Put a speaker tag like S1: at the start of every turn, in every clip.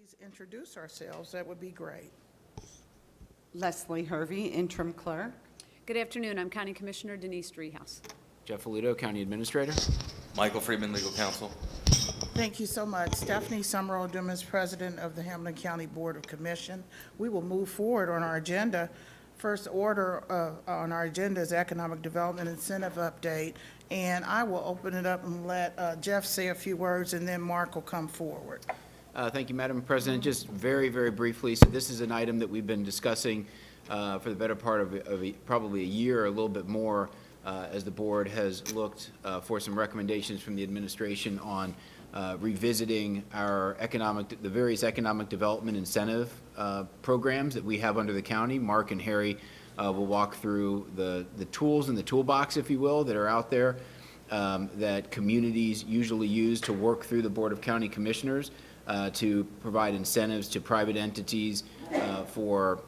S1: please introduce ourselves, that would be great.
S2: Leslie Hervey, interim clerk.
S3: Good afternoon. I'm County Commissioner Denise Driehaus.
S4: Jeff Alito, County Administrator.
S5: Michael Friedman, Legal Counsel.
S1: Thank you so much. Stephanie Summerall Dumas, President of the Hamilton County Board of Commission. We will move forward on our agenda. First order on our agenda is Economic Development Incentive Update, and I will open it up and let Jeff say a few words, and then Mark will come forward.
S4: Thank you, Madam President. Just very, very briefly, so this is an item that we've been discussing for the better part of probably a year, or a little bit more, as the board has looked for some recommendations from the administration on revisiting our the various economic development incentive programs that we have under the county. Mark and Harry will walk through the tools in the toolbox, if you will, that are out there that communities usually use to work through the Board of County Commissioners to provide incentives to private entities for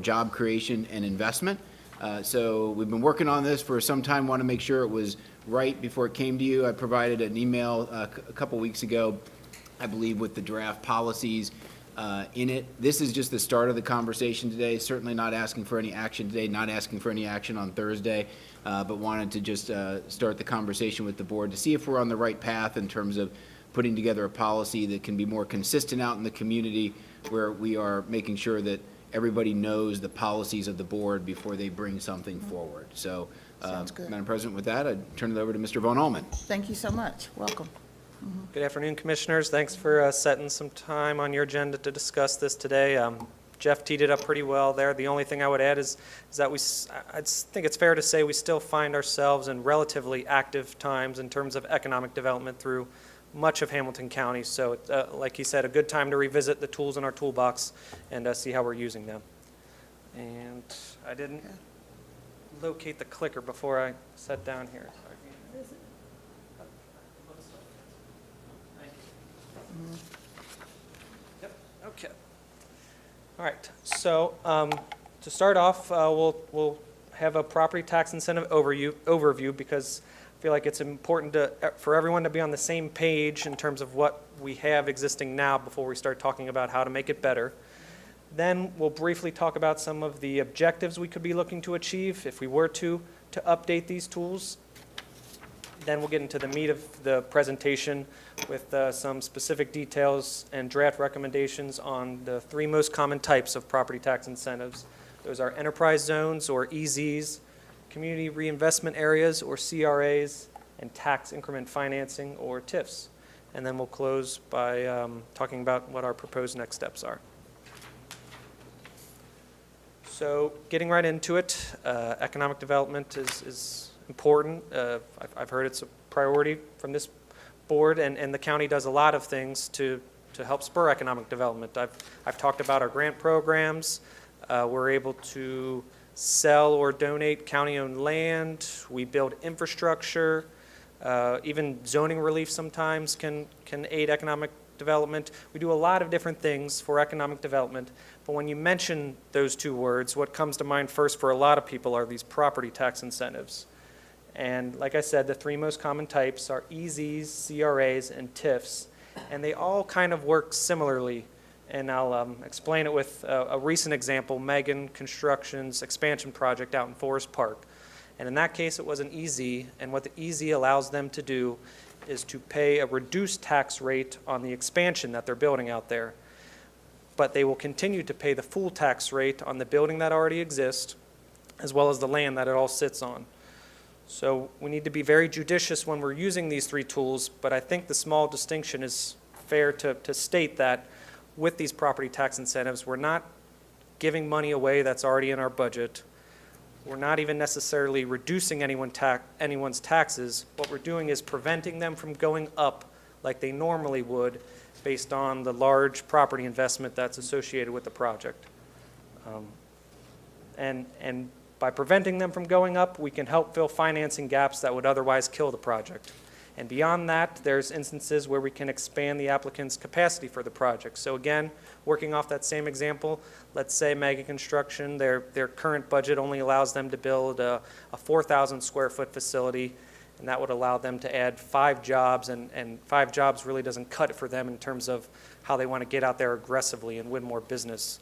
S4: job creation and investment. So we've been working on this for some time, want to make sure it was right before it came to you. I provided an email a couple weeks ago, I believe, with the draft policies in it. This is just the start of the conversation today, certainly not asking for any action today, not asking for any action on Thursday, but wanted to just start the conversation with the board to see if we're on the right path in terms of putting together a policy that can be more consistent out in the community, where we are making sure that everybody knows the policies of the board before they bring something forward. So,
S1: Sounds good.
S4: Madam President, with that, I'd turn it over to Mr. Von Allman.
S1: Thank you so much. Welcome.
S6: Good afternoon, Commissioners. Thanks for setting some time on your agenda to discuss this today. Jeff teed it up pretty well there. The only thing I would add is that I think it's fair to say we still find ourselves in relatively active times in terms of economic development through much of Hamilton County. So, like he said, a good time to revisit the tools in our toolbox and see how we're using them. And I didn't locate the clicker before I sat down here. Yep. Okay. All right. So to start off, we'll have a property tax incentive overview because I feel like it's important for everyone to be on the same page in terms of what we have existing now before we start talking about how to make it better. Then we'll briefly talk about some of the objectives we could be looking to achieve if we were to update these tools. Then we'll get into the meat of the presentation with some specific details and draft recommendations on the three most common types of property tax incentives. Those are enterprise zones, or EZs, community reinvestment areas, or CRAs, and tax increment financing, or TIFs. And then we'll close by talking about what our proposed next steps are. So getting right into it, economic development is important. I've heard it's a priority from this board, and the county does a lot of things to help spur economic development. I've talked about our grant programs. We're able to sell or donate county-owned land. We build infrastructure. Even zoning relief sometimes can aid economic development. We do a lot of different things for economic development, but when you mention those two words, what comes to mind first for a lot of people are these property tax incentives. And like I said, the three most common types are EZs, CRAs, and TIFs, and they all kind of work similarly. And I'll explain it with a recent example, Megan Construction's expansion project out in Forest Park. And in that case, it was an EZ, and what the EZ allows them to do is to pay a reduced tax rate on the expansion that they're building out there. But they will continue to pay the full tax rate on the building that already exists, as well as the land that it all sits on. So we need to be very judicious when we're using these three tools, but I think the small distinction is fair to state that with these property tax incentives, we're not giving money away that's already in our budget. We're not even necessarily reducing anyone's taxes. What we're doing is preventing them from going up like they normally would based on the large property investment that's associated with the project. And by preventing them from going up, we can help fill financing gaps that would otherwise kill the project. And beyond that, there's instances where we can expand the applicant's capacity for the project. So again, working off that same example, let's say Mega Construction, their current budget only allows them to build a 4,000 square foot facility, and that would allow them to add 5 jobs, and 5 jobs really doesn't cut it for them in terms of how they want to get out there aggressively and win more business.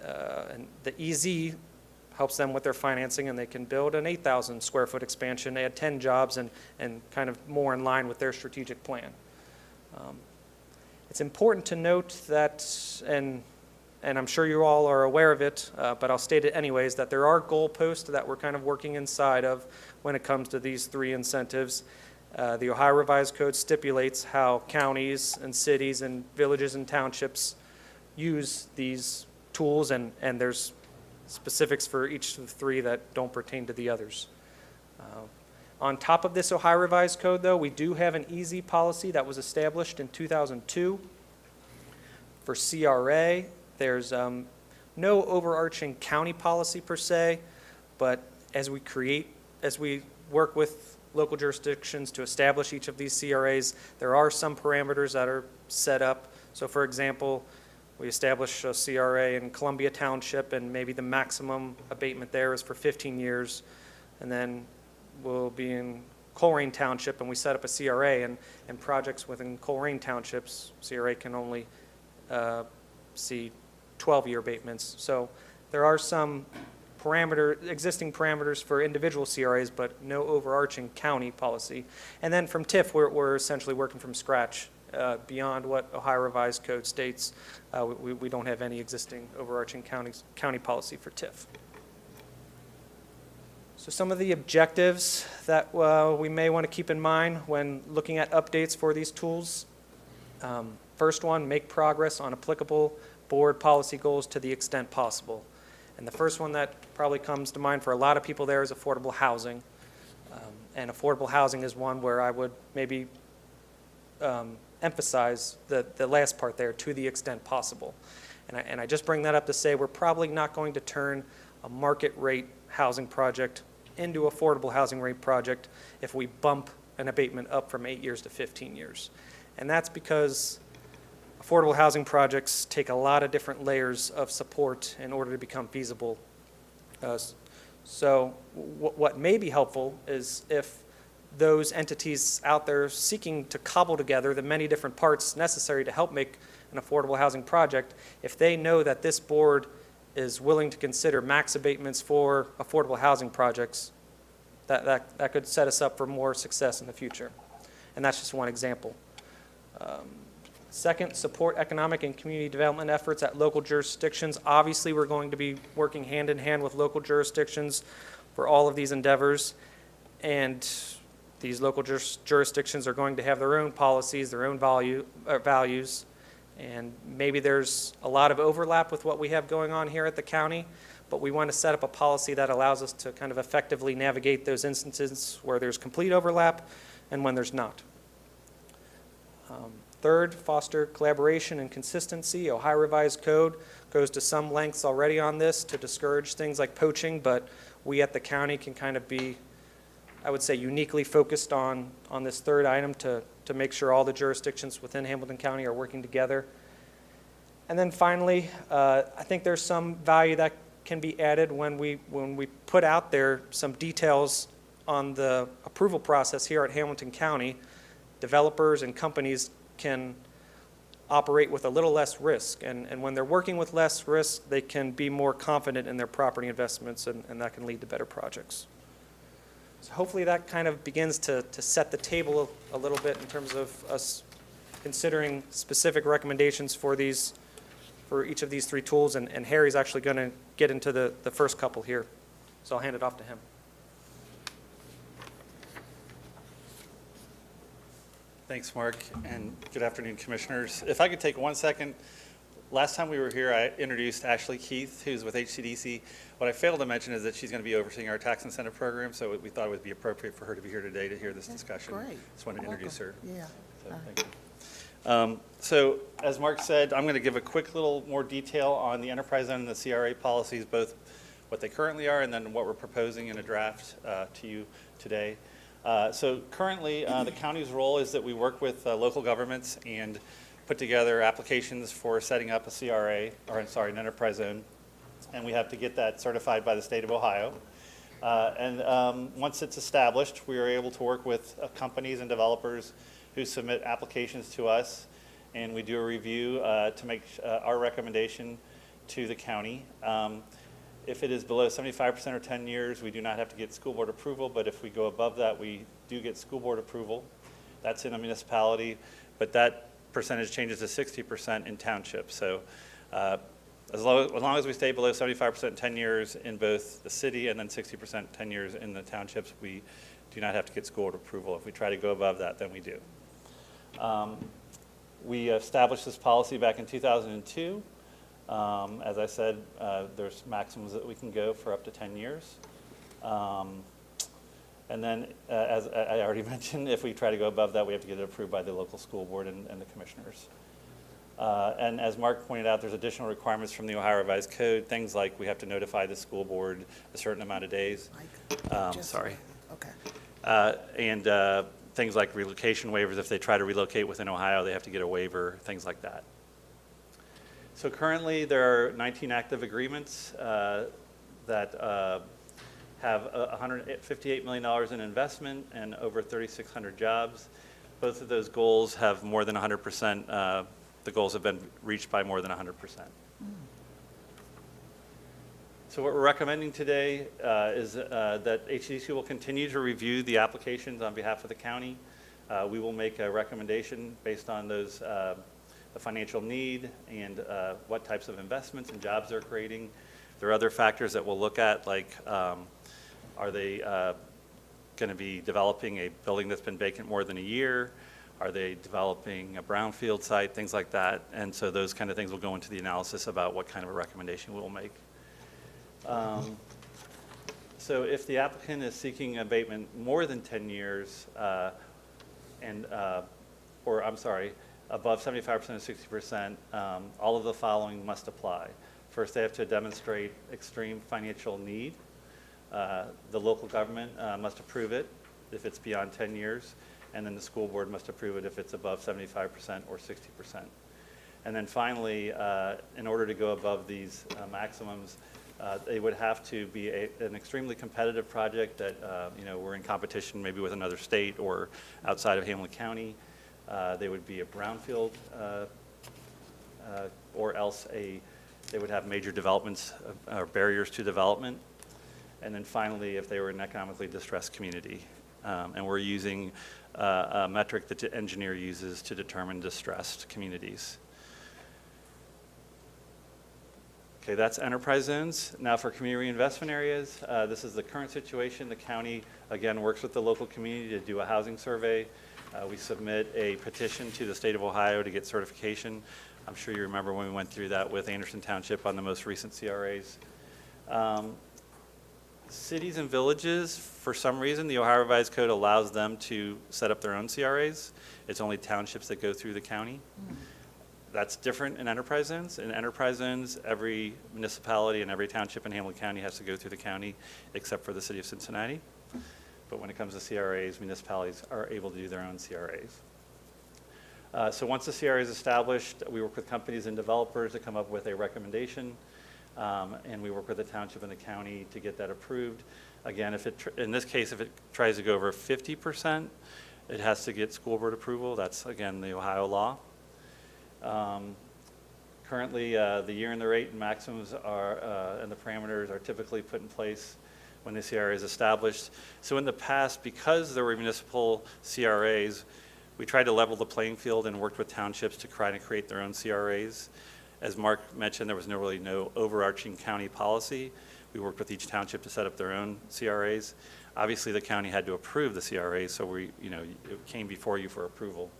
S6: And the EZ helps them with their financing, and they can build an 8,000 square foot expansion, add 10 jobs, and kind of more in line with their strategic plan. It's important to note that, and I'm sure you all are aware of it, but I'll state it anyways, that there are goalposts that we're kind of working inside of when it comes to these 3 incentives. The Ohio Revised Code stipulates how counties and cities and villages and townships use these tools, and there's specifics for each of the 3 that don't pertain to the others. On top of this Ohio Revised Code, though, we do have an EZ policy that was established in 2002. For CRA, there's no overarching county policy per se, but as we work with local jurisdictions to establish each of these CRAs, there are some parameters that are set up. So for example, we establish a CRA in Columbia Township, and maybe the maximum abatement there is for 15 years, and then we'll be in Colerain Township, and we set up a CRA, and projects within Colerain Townships, CRA can only see 12-year abatements. So there are some existing parameters for individual CRAs, but no overarching county policy. And then from TIF, we're essentially working from scratch. Beyond what Ohio Revised Code states, we don't have any existing overarching county policy for TIF. So some of the objectives that we may want to keep in mind when looking at updates for these tools. First one, make progress on applicable board policy goals to the extent possible. And the first one that probably comes to mind for a lot of people there is affordable housing. And affordable housing is one where I would maybe emphasize the last part there, to the extent possible. And I just bring that up to say we're probably not going to turn a market rate housing project into affordable housing rate project if we bump an abatement up from 8 years to 15 years. And that's because affordable housing projects take a lot of different layers of support in order to become feasible. So what may be helpful is if those entities out there seeking to cobble together the many different parts necessary to help make an affordable housing project, if they know that this board is willing to consider max abatements for affordable housing projects, that could set us up for more success in the future. And that's just one example. Second, support economic and community development efforts at local jurisdictions. Obviously, we're going to be working hand in hand with local jurisdictions for all of these endeavors. And these local jurisdictions are going to have their own policies, their own values. And maybe there's a lot of overlap with what we have going on here at the county, but we want to set up a policy that allows us to kind of effectively navigate those instances where there's complete overlap and when there's not. Third, foster collaboration and consistency. Ohio Revised Code goes to some lengths already on this to discourage things like poaching, but we at the county can kind of be, I would say, uniquely focused on this third item to make sure all the jurisdictions within Hamilton County are working together. And then finally, I think there's some value that can be added when we put out there some details on the approval process here at Hamilton County. Developers and companies can operate with a little less risk, and when they're working with less risk, they can be more confident in their property investments, and that can lead to better projects. So hopefully that kind of begins to set the table a little bit in terms of us considering specific recommendations for each of these 3 tools, and Harry's actually going to get into the first couple here, so I'll hand it off to him.
S7: Thanks, Mark, and good afternoon, Commissioners. If I could take 1 second. Last time we were here, I introduced Ashley Keith, who's with HCDC. What I failed to mention is that she's going to be overseeing our tax incentive program, so we thought it would be appropriate for her to be here today to hear this discussion.
S1: Great.
S7: Just wanted to introduce her.
S1: Yeah.
S7: So, thank you. So, as Mark said, I'm going to give a quick little more detail on the enterprise zone and the CRA policies, both what they currently are and then what we're proposing in a draft to you today. So currently, the county's role is that we work with local governments and put together applications for setting up a CRA, or sorry, an enterprise zone, and we have to get that certified by the state of Ohio. Once it's established, we are able to work with companies and developers who submit applications to us, and we do a review to make our recommendation to the county. If it is below 75% or 10 years, we do not have to get school board approval, but if we go above that, we do get school board approval. That's in a municipality, but that percentage changes to 60% in townships. So as long as we stay below 75% 10 years in both the city and then 60% 10 years in the townships, we do not have to get school board approval. If we try to go above that, then we do. We established this policy back in 2002. As I said, there's maximums that we can go for up to 10 years. And then, as I already mentioned, if we try to go above that, we have to get it approved by the local school board and the commissioners. And as Mark pointed out, there's additional requirements from the Ohio Revised Code, things like we have to notify the school board a certain amount of days. Sorry.
S1: Okay.
S7: And things like relocation waivers. If they try to relocate within Ohio, they have to get a waiver, things like that. So currently, there are 19 active agreements that have $158 million in investment and over 3,600 jobs. Both of those goals have more than 100%. The goals have been reached by more than 100%. So what we're recommending today is that HCDC will continue to review the applications on behalf of the county. We will make a recommendation based on those, the financial need and what types of investments and jobs they're creating. There are other factors that we'll look at, like are they going to be developing a building that's been vacant more than a year? Are they developing a brownfield site, things like that? And so those kind of things will go into the analysis about what kind of a recommendation we'll make. So if the applicant is seeking abatement more than 10 years, or I'm sorry, above 75% and 60%, all of the following must apply. First, they have to demonstrate extreme financial need. The local government must approve it if it's beyond 10 years, and then the school board must approve it if it's above 75% or 60%. And then finally, in order to go above these maximums, they would have to be an extremely competitive project that, we're in competition maybe with another state or outside of Hamilton County. They would be a brownfield, or else they would have major developments or barriers to development. And then finally, if they were an economically distressed community. And we're using a metric that the engineer uses to determine distressed communities. Okay, that's enterprise zones. Now for community reinvestment areas, this is the current situation. The county, again, works with the local community to do a housing survey. We submit a petition to the state of Ohio to get certification. I'm sure you remember when we went through that with Anderson Township on the most recent CRAs. Cities and villages, for some reason, the Ohio Revised Code allows them to set up their own CRAs. It's only townships that go through the county. That's different in enterprise zones. In enterprise zones, every municipality and every township in Hamilton County has to go through the county, except for the city of Cincinnati. But when it comes to CRAs, municipalities are able to do their own CRAs. So once the CRA is established, we work with companies and developers to come up with a recommendation. And we work with the township and the county to get that approved. Again, in this case, if it tries to go over 50%, it has to get school board approval. That's, again, the Ohio law. Currently, the year and the rate and maximums are, and the parameters are typically put in place when the CRA is established. So in the past, because there were municipal CRAs, we tried to level the playing field and worked with townships to try to create their own CRAs. As Mark mentioned, there was really no overarching county policy. We worked with each township to set up their own CRAs. Obviously, the county had to approve the CRAs, so it came before you for approval.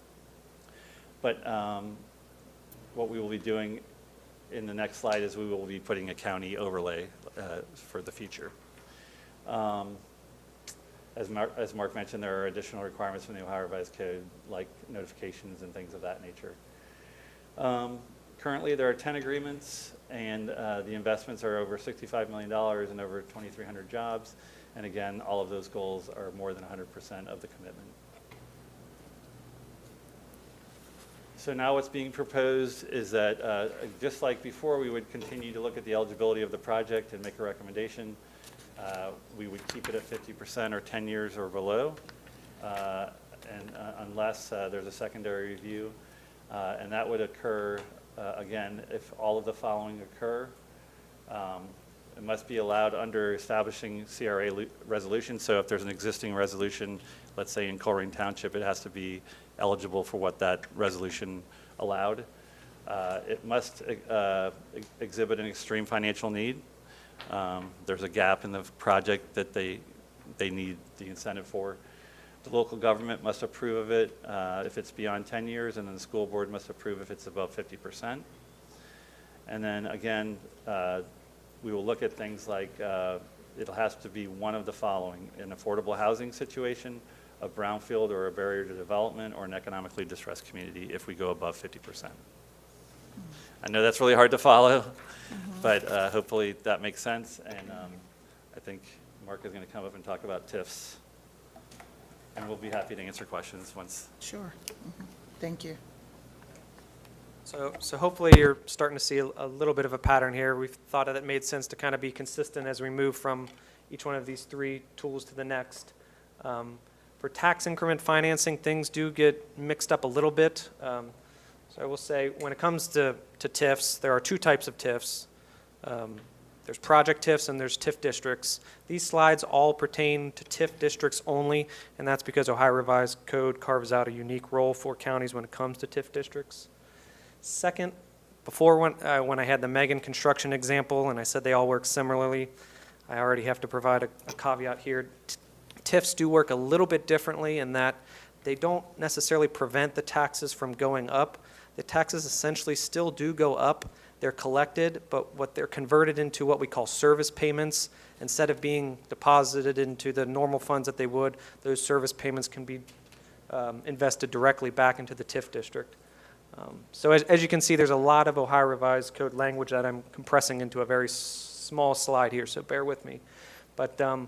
S7: But what we will be doing in the next slide is we will be putting a county overlay for the future. As Mark mentioned, there are additional requirements from the Ohio Revised Code, like notifications and things of that nature. Currently, there are 10 agreements, and the investments are over $65 million and over 2,300 jobs. And again, all of those goals are more than 100% of the commitment. So now what's being proposed is that, just like before, we would continue to look at the eligibility of the project and make a recommendation. we would keep it at 50% or 10 years or below, unless there's a secondary review. And that would occur, again, if all of the following occur. It must be allowed under establishing CRA resolution. So if there's an existing resolution, let's say in Colerain Township, it has to be eligible for what that resolution allowed. It must exhibit an extreme financial need. There's a gap in the project that they need the incentive for. The local government must approve of it if it's beyond 10 years, and then the school board must approve if it's above 50%. And then again, we will look at things like it has to be one of the following: an affordable housing situation, a brownfield or a barrier to development, or an economically distressed community if we go above 50%. I know that's really hard to follow, but hopefully that makes sense. And I think Mark is going to come up and talk about TIFs. And we'll be happy to answer questions once.
S1: Sure. Thank you.
S6: So hopefully you're starting to see a little bit of a pattern here. We've thought that it made sense to kind of be consistent as we move from each one of these three tools to the next. For tax increment financing, things do get mixed up a little bit. So I will say, when it comes to TIFs, there are two types of TIFs. There's project TIFs and there's TIF districts. These slides all pertain to TIF districts only, and that's because Ohio Revised Code carves out a unique role for counties when it comes to TIF districts. Second, before when I had the Megan construction example and I said they all work similarly, I already have to provide a caveat here. TIFs do work a little bit differently in that they don't necessarily prevent the taxes from going up. The taxes essentially still do go up. They're collected, but what they're converted into what we call service payments. Instead of being deposited into the normal funds that they would, those service payments can be invested directly back into the TIF district. So as you can see, there's a lot of Ohio Revised Code language that I'm compressing into a very small slide here, so bear with me. But I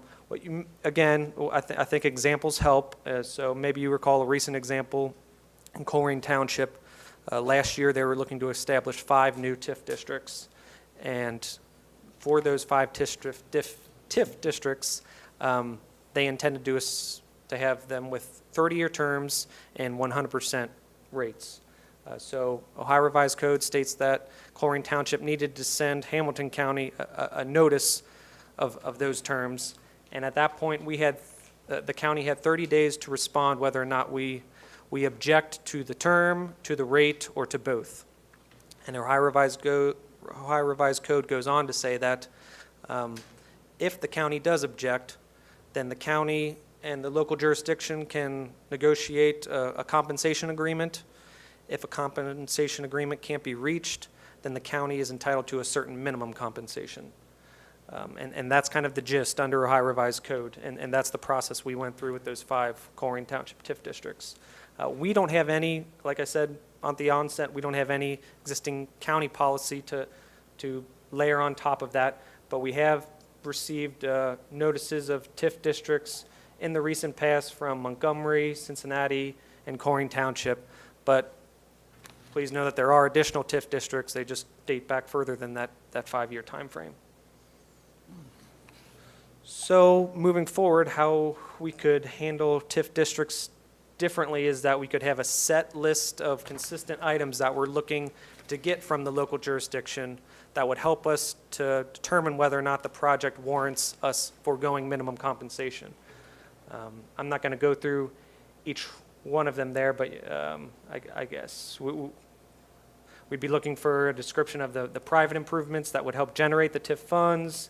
S6: think examples help. So maybe you recall a recent example in Colerain Township. Last year, they were looking to establish 5 new TIF districts. And for those 5 TIF districts, they intended to have them with 30-year terms and 100% rates. So Ohio Revised Code states that Colerain Township needed to send Hamilton County a notice of those terms. And at that point, the county had 30 days to respond whether or not we object to the term, to the rate, or to both. And Ohio Revised Code goes on to say that if the county does object, then the county and the local jurisdiction can negotiate a compensation agreement. If a compensation agreement can't be reached, then the county is entitled to a certain minimum compensation. And that's kind of the gist under Ohio Revised Code, and that's the process we went through with those 5 Colerain Township TIF districts. We don't have any, like I said at the onset, we don't have any existing county policy to layer on top of that, but we have received notices of TIF districts in the recent past from Montgomery, Cincinnati, and Colerain Township. But please know that there are additional TIF districts. They just date back further than that 5-year time frame. So moving forward, how we could handle TIF districts differently is that we could have a set list of consistent items that we're looking to get from the local jurisdiction that would help us to determine whether or not the project warrants us foregoing minimum compensation. I'm not going to go through each one of them there, but I guess we'd be looking for a description of the private improvements that would help generate the TIF funds.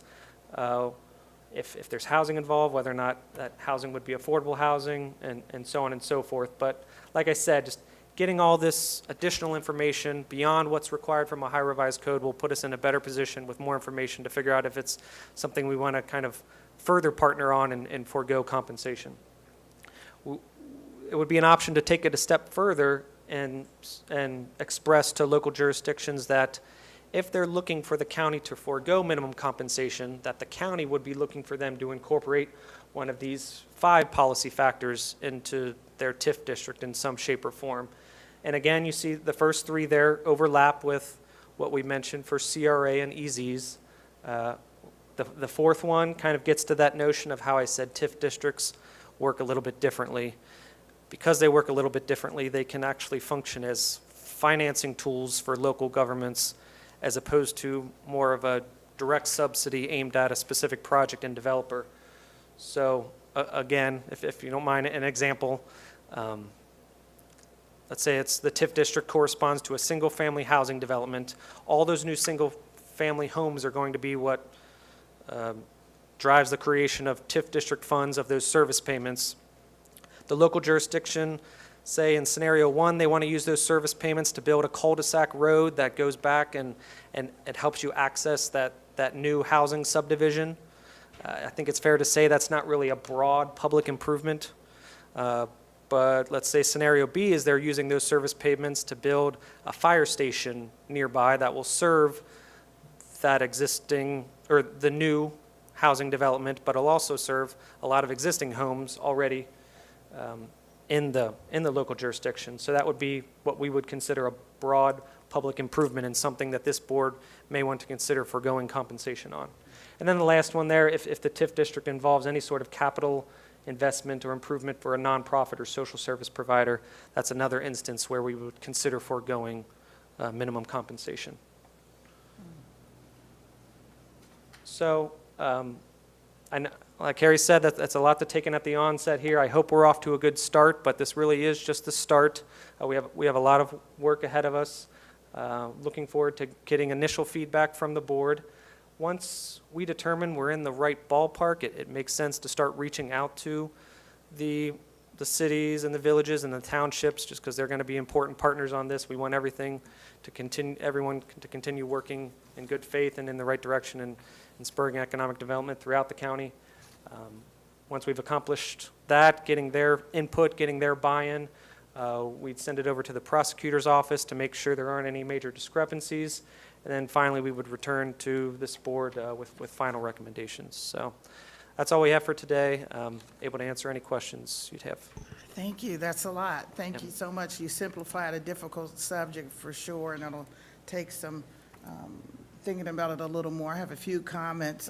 S6: If there's housing involved, whether or not that housing would be affordable housing, and so on and so forth. But like I said, just getting all this additional information beyond what's required from a Ohio Revised Code will put us in a better position with more information to figure out if it's something we want to kind of further partner on and forego compensation. It would be an option to take it a step further and express to local jurisdictions that if they're looking for the county to forego minimum compensation, that the county would be looking for them to incorporate one of these 5 policy factors into their TIF district in some shape or form. And again, you see the first 3 there overlap with what we mentioned for CRA and EZs. The fourth one kind of gets to that notion of how I said TIF districts work a little bit differently. Because they work a little bit differently, they can actually function as financing tools for local governments as opposed to more of a direct subsidy aimed at a specific project and developer. So again, if you don't mind an example, let's say it's the TIF district corresponds to a single-family housing development. All those new single-family homes are going to be what drives the creation of TIF district funds of those service payments. The local jurisdiction, say in scenario one, they want to use those service payments to build a cul-de-sac road that goes back and it helps you access that new housing subdivision. I think it's fair to say that's not really a broad public improvement. But let's say scenario B is they're using those service payments to build a fire station nearby that will serve that existing, or the new housing development, but will also serve a lot of existing homes already in the local jurisdiction. So that would be what we would consider a broad public improvement and something that this board may want to consider foregoing compensation on. And then the last one there, if the TIF district involves any sort of capital investment or improvement for a nonprofit or social service provider, that's another instance where we would consider foregoing minimum compensation. So, like Harry said, that's a lot to take in at the onset here. I hope we're off to a good start, but this really is just the start. We have a lot of work ahead of us. Looking forward to getting initial feedback from the board. Once we determine we're in the right ballpark, it makes sense to start reaching out to the cities and the villages and the townships, just because they're going to be important partners on this. We want everything to continue, everyone to continue working in good faith and in the right direction and spurring economic development throughout the county. Once we've accomplished that, getting their input, getting their buy-in, we'd send it over to the prosecutor's office to make sure there aren't any major discrepancies. And then finally, we would return to this board with final recommendations. So that's all we have for today. Able to answer any questions you'd have.
S1: Thank you, that's a lot. Thank you so much. You simplified a difficult subject for sure, and it'll take some thinking about it a little more. I have a few comments.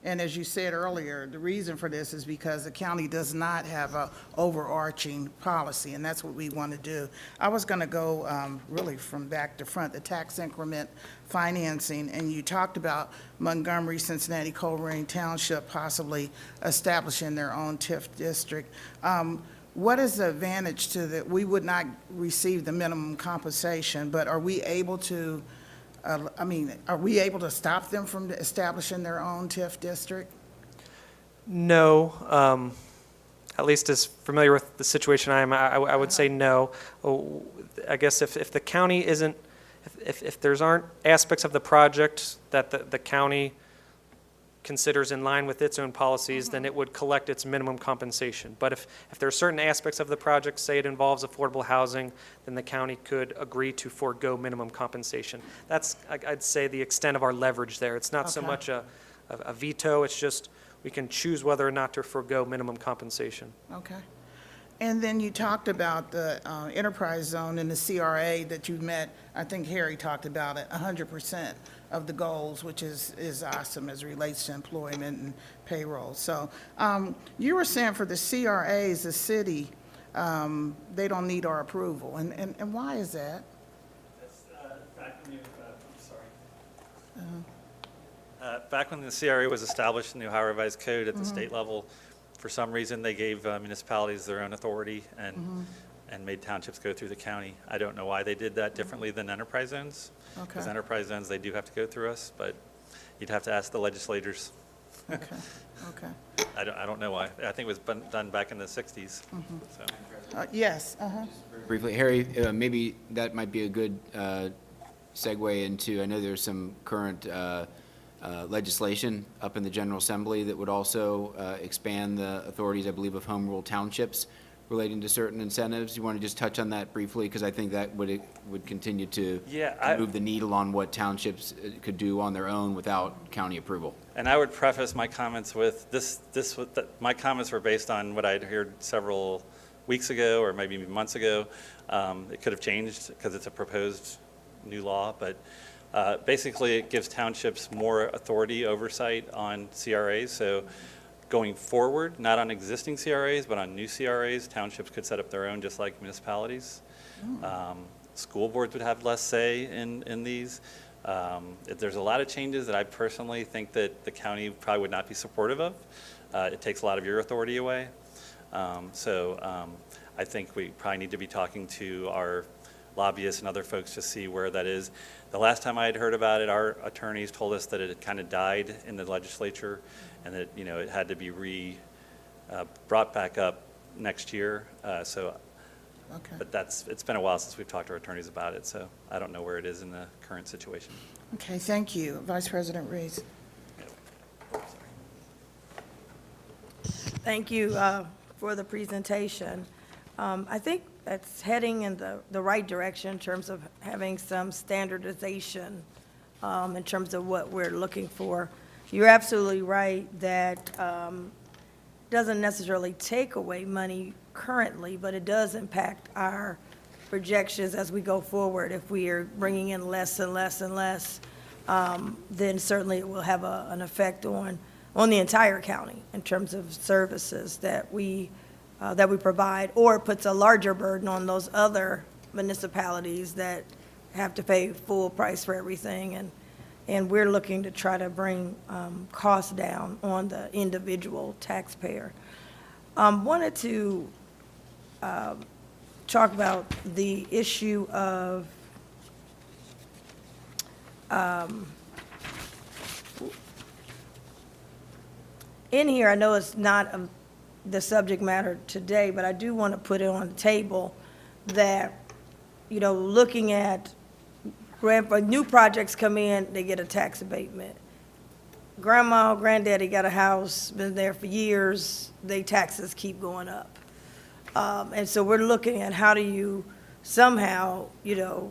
S1: And as you said earlier, the reason for this is because the county does not have a overarching policy, and that's what we want to do. I was going to go really from back to front, the tax increment financing, and you talked about Montgomery, Cincinnati, Coleraine Township possibly establishing their own TIF district. What is the advantage to that? We would not receive the minimum compensation, but are we able to are we able to stop them from establishing their own TIF district?
S6: No. At least as familiar with the situation I am, I would say no. I guess if the county isn't, if there's aren't aspects of the project that the county considers in line with its own policies, then it would collect its minimum compensation. But if there are certain aspects of the project, say it involves affordable housing, then the county could agree to forego minimum compensation. That's, I'd say, the extent of our leverage there. It's not so much a veto, it's just we can choose whether or not to forego minimum compensation.
S1: Okay. And then you talked about the enterprise zone and the CRA that you met. I think Harry talked about it, 100% of the goals, which is awesome as it relates to employment and payroll. So you were saying for the CRAs, the city, they don't need our approval. And why is that?
S7: That's back when the CRA was established in the Ohio Revised Code at the state level, for some reason they gave municipalities their own authority and made townships go through the county. I don't know why they did that differently than enterprise zones. Because
S1: Okay.
S7: enterprise zones, they do have to go through us, but you'd have to ask the legislators.
S1: Okay, okay.
S7: I don't know why. I think it was done back in the 60s. So.
S1: Yes,
S4: Briefly, Harry, maybe that might be a good segue into, I know there's some current legislation up in the General Assembly that would also expand the authorities, I believe, of home rule townships relating to certain incentives. You want to just touch on that briefly? Because I think that would continue to move the needle on what townships could do on their own without county approval.
S7: And I would preface my comments with my comments were based on what I'd heard several weeks ago or maybe months ago. It could have changed because it's a proposed new law, but Basically, it gives townships more authority oversight on CRAs. So going forward, not on existing CRAs, but on new CRAs, townships could set up their own, just like municipalities. School boards would have less say in these. There's a lot of changes that I personally think that the county probably would not be supportive of. It takes a lot of your authority away. I think we probably need to be talking to our lobbyists and other folks to see where that is. The last time I had heard about it, our attorneys told us that it had kind of died in the legislature and that, you know, it had to be brought back up next year.
S1: Okay.
S7: But it's been a while since we've talked to our attorneys about it, so I don't know where it is in the current situation.
S1: Okay, thank you. Vice President Reeves.
S8: Thank you for the presentation. I think it's heading in the right direction in terms of having some standardization in terms of what we're looking for. You're absolutely right that doesn't necessarily take away money currently, but it does impact our projections as we go forward. If we are bringing in less and less and less, then certainly it will have an effect on the entire county in terms of services that we provide, or it puts a larger burden on those other municipalities that have to pay full price for everything. And we're looking to try to bring costs down on the individual taxpayer. Wanted to talk about the issue of in here, I know it's not the subject matter today, but I do want to put it on the table that, you know, looking at new projects come in, they get a tax abatement. Grandma, granddaddy got a house, been there for years, they taxes keep going up. And so we're looking at how do you somehow, you know,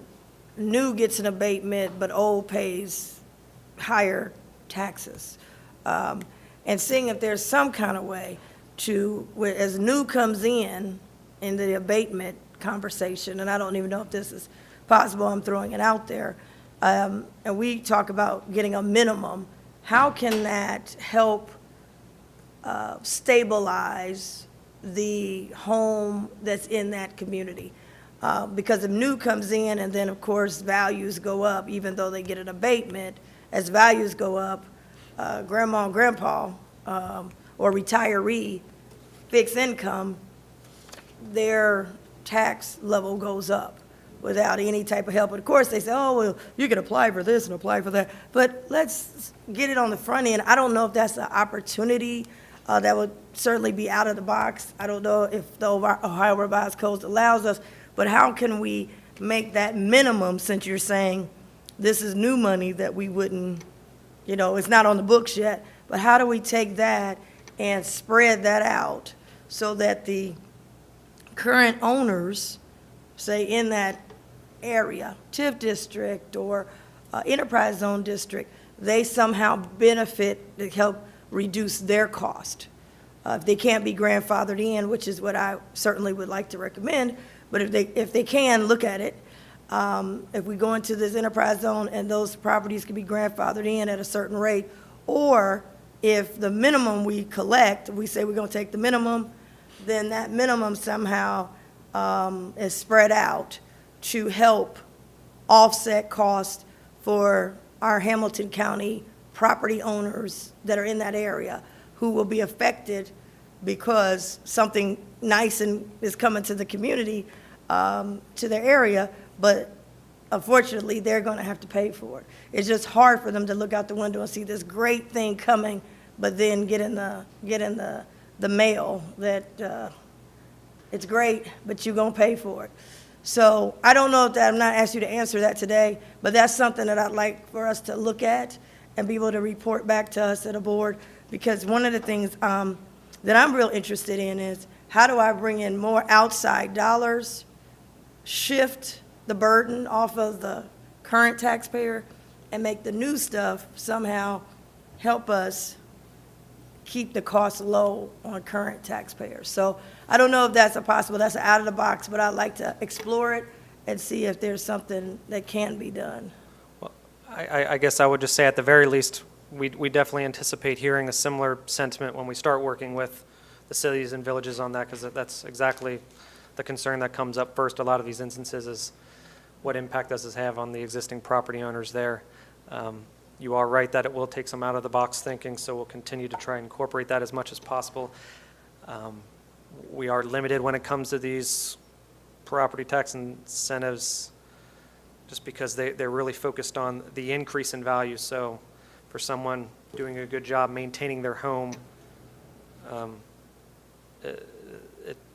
S8: new gets an abatement, but old pays higher taxes. And seeing if there's some kind of way to, as new comes in the abatement conversation, and I don't even know if this is possible, I'm throwing it out there, and we talk about getting a minimum, how can that help stabilize the home that's in that community? Because if new comes in and then, of course, values go up, even though they get an abatement, as values go up, grandma and grandpa or retiree, fixed income, their tax level goes up without any type of help. But of course, they say, oh, well, you can apply for this and apply for that. But let's get it on the front end. I don't know if that's an opportunity that would certainly be out of the box. I don't know if the Ohio Revised Code allows us, but how can we make that minimum, since you're saying this is new money that we wouldn't, you know, it's not on the books yet, but how do we take that and spread that out so that the current owners, say in that area, TIF district or enterprise zone district, they somehow benefit to help reduce their cost. If they can't be grandfathered in, which is what I certainly would like to recommend, but if they can, look at it. If we go into this enterprise zone and those properties can be grandfathered in at a certain rate, or if the minimum we collect, we say we're going to take the minimum, then that minimum somehow is spread out to help offset costs for our Hamilton County property owners that are in that area who will be affected because something nice and is coming to the community, to their area, but unfortunately, they're going to have to pay for it. It's just hard for them to look out the window and see this great thing coming, but then get in the mail that it's great, but you're going to pay for it. So I don't know if that, I'm not asking you to answer that today, but that's something that I'd like for us to look at and be able to report back to us at a board, because one of the things that I'm real interested in is how do I bring in more outside dollars, shift the burden off of the current taxpayer, and make the new stuff somehow help us keep the costs low on current taxpayers. So I don't know if that's possible, that's out of the box, but I'd like to explore it and see if there's something that can be done.
S6: Well, I guess I would just say at the very least, we definitely anticipate hearing a similar sentiment when we start working with the cities and villages on that, because that's exactly the concern that comes up first. A lot of these instances is what impact does this have on the existing property owners there? You are right that it will take some out-of-the-box thinking, so we'll continue to try and incorporate that as much as possible. We are limited when it comes to these property tax incentives, just because they're really focused on the increase in value. So for someone doing a good job maintaining their home,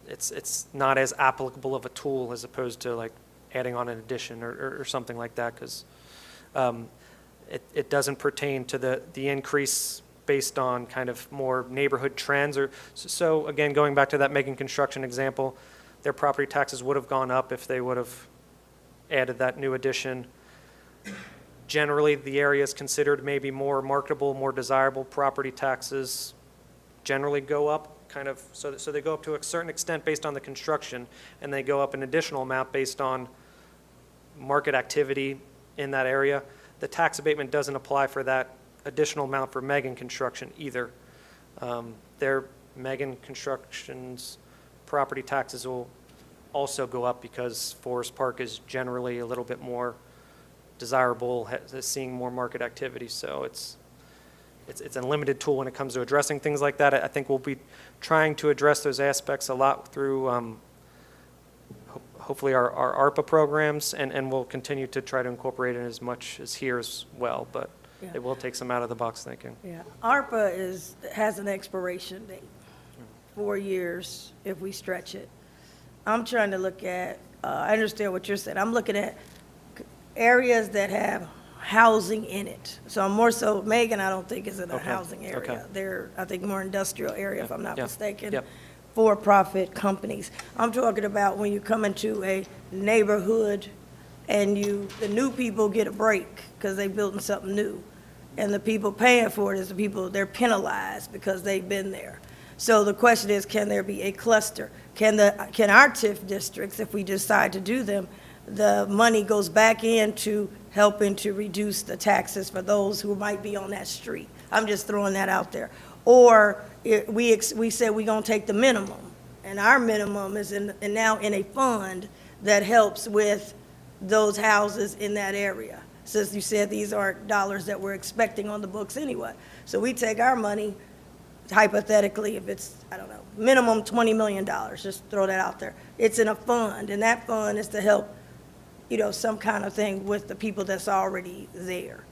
S6: it's not as applicable of a tool as opposed to like adding on an addition or something like that, because it doesn't pertain to the increase based on kind of more neighborhood trends. So again, going back to that Megan Construction example, their property taxes would have gone up if they would have added that new addition. Generally, the areas considered maybe more marketable, more desirable property taxes generally go up, kind of, so they go up to a certain extent based on the construction, and they go up an additional amount based on market activity in that area. The tax abatement doesn't apply for that additional amount for Megan Construction either. Their Megan Construction's property taxes will also go up because Forest Park is generally a little bit more desirable, seeing more market activity. So it's a limited tool when it comes to addressing things like that. I think we'll be trying to address those aspects a lot through hopefully our ARPA programs, and we'll continue to try to incorporate it as much as here as well, but
S8: Yeah.
S6: it will take some out-of-the-box thinking.
S8: Yeah, ARPA has an expiration date, 4 years if we stretch it. I'm trying to look at, I understand what you're saying, I'm looking at areas that have housing in it. So I'm more so, Megan, I don't think is in a
S6: Okay,
S8: housing area.
S6: okay.
S8: They're, I think, more industrial area, if I'm not
S6: Yeah,
S8: mistaken.
S6: yep.
S8: For-profit companies. I'm talking about when you come into a neighborhood and the new people get a break because they building something new. And the people paying for it is the people, they're penalized because they've been there. So the question is, can there be a cluster? Can our TIF districts, if we decide to do them, the money goes back into helping to reduce the taxes for those who might be on that street? I'm just throwing that out there. Or we said we're gonna take the minimum, and our minimum is now in a fund that helps with those houses in that area. Since you said these are dollars that we're expecting on the books anyway. So we take our money, hypothetically, if it's, I don't know, minimum $20 million, just throw that out there. It's in a fund, and that fund is to help, some kind of thing with the people that's already there.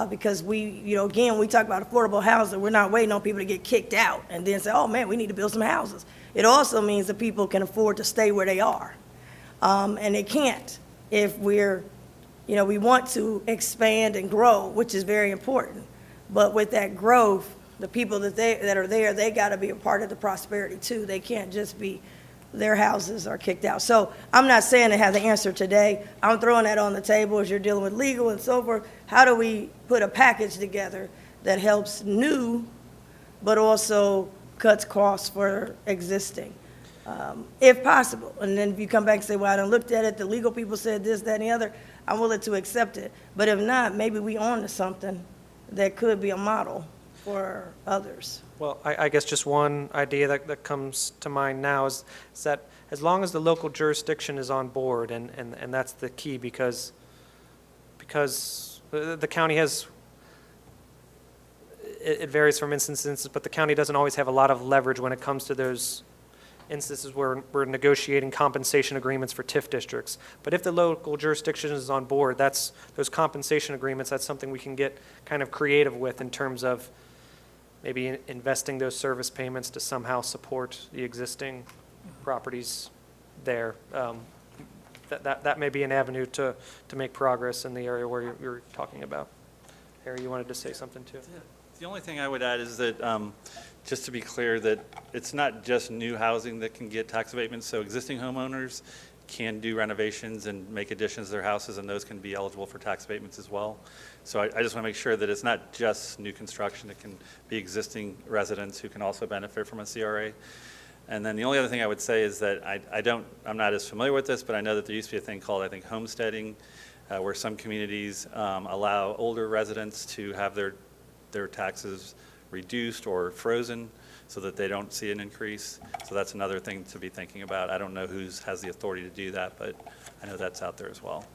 S8: Because again, we talk about affordable housing, we're not waiting on people to get kicked out and then say, oh man, we need to build some houses. It also means that people can afford to stay where they are. And they can't if we want to expand and grow, which is very important. But with that growth, the people that are there, they got to be a part of the prosperity too. They can't just be, their houses are kicked out. So I'm not saying they have the answer today. I'm throwing that on the table as you're dealing with legal and so forth. How do we put a package together that helps new, but also cuts costs for existing, if possible? And then if you come back and say, well, I done looked at it, the legal people said this, that, and the other, I'm willing to accept it. But if not, maybe we on to something that could be a model for others.
S6: Well, I guess just one idea that comes to mind now is that as long as the local jurisdiction is on board, and that's the key, because the county has, it varies from instance to instance, but the county doesn't always have a lot of leverage when it comes to those instances where we're negotiating compensation agreements for TIF districts. But if the local jurisdiction is on board, those compensation agreements, that's something we can get kind of creative with in terms of maybe investing those service payments to somehow support the existing properties there. That may be an avenue to make progress in the area where you're talking about. Harry, you wanted to say something too?
S7: The only thing I would add is that, just to be clear, that it's not just new housing that can get tax abatements. So existing homeowners can do renovations and make additions to their houses, and those can be eligible for tax abatements as well. So I just want to make sure that it's not just new construction. It can be existing residents who can also benefit from a CRA. And then the only other thing I would say is that I'm not as familiar with this, but I know that there used to be a thing called, I think, homesteading, where some communities allow older residents to have their taxes reduced or frozen so that they don't see an increase. So that's another thing to be thinking about. I don't know who has the authority to do that, but I know that's out there as well.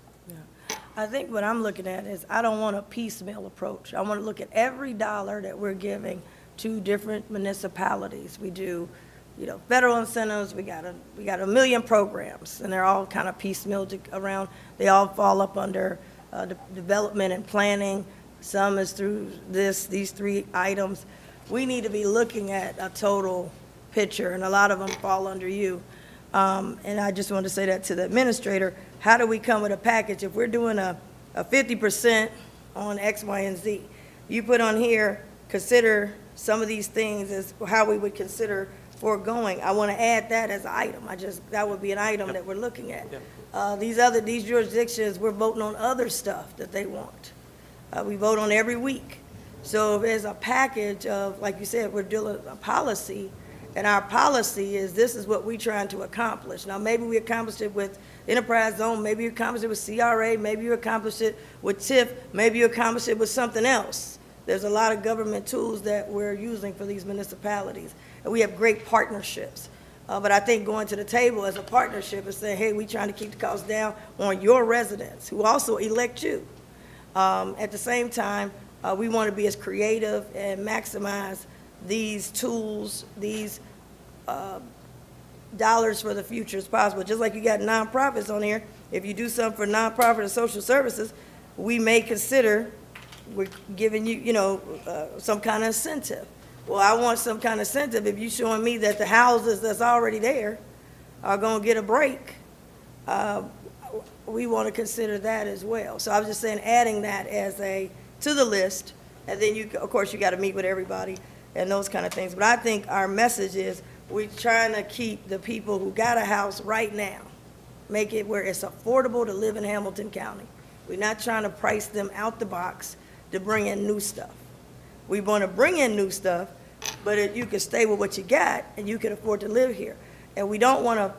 S8: I think what I'm looking at is I don't want a piecemeal approach. I want to look at every dollar that we're giving to different municipalities. We do, federal incentives, we got a million programs, and they're all kind of piecemealed around. They all fall up under development and planning. Some is through these 3 items. We need to be looking at a total picture, and a lot of them fall under you. And I just wanted to say that to the administrator. How do we come with a package? If we're doing a 50% on X, Y, and Z, you put on here, consider some of these things as how we would consider foregoing. I want to add that as an item. That would be an item that we're looking at. These jurisdictions, we're voting on other stuff that they want. We vote on every week. So if there's a package of, like you said, we're doing a policy, and our policy is this is what we're trying to accomplish. Now, maybe we accomplished it with Enterprise Zone, maybe you accomplished it with CRA, maybe you accomplished it with TIF, maybe you accomplished it with something else. There's a lot of government tools that we're using for these municipalities, and we have great partnerships. But I think going to the table as a partnership and saying, hey, we're trying to keep the costs down on your residents, who also elect you. At the same time, we want to be as creative and maximize these tools, these dollars for the future as possible. Just like you got nonprofits on here, if you do something for nonprofit or social services, we may consider we're giving you, some kind of incentive. Well, I want some kind of incentive if you're showing me that the houses that's already there are going to get a break. We want to consider that as well. So I was just saying, adding that to the list, and then of course, you got to meet with everybody and those kind of things. But I think our message is we're trying to keep the people who got a house right now, make it where it's affordable to live in Hamilton County. We're not trying to price them out the box to bring in new stuff. We want to bring in new stuff, but if you can stay with what you got and you can afford to live here. And we don't want to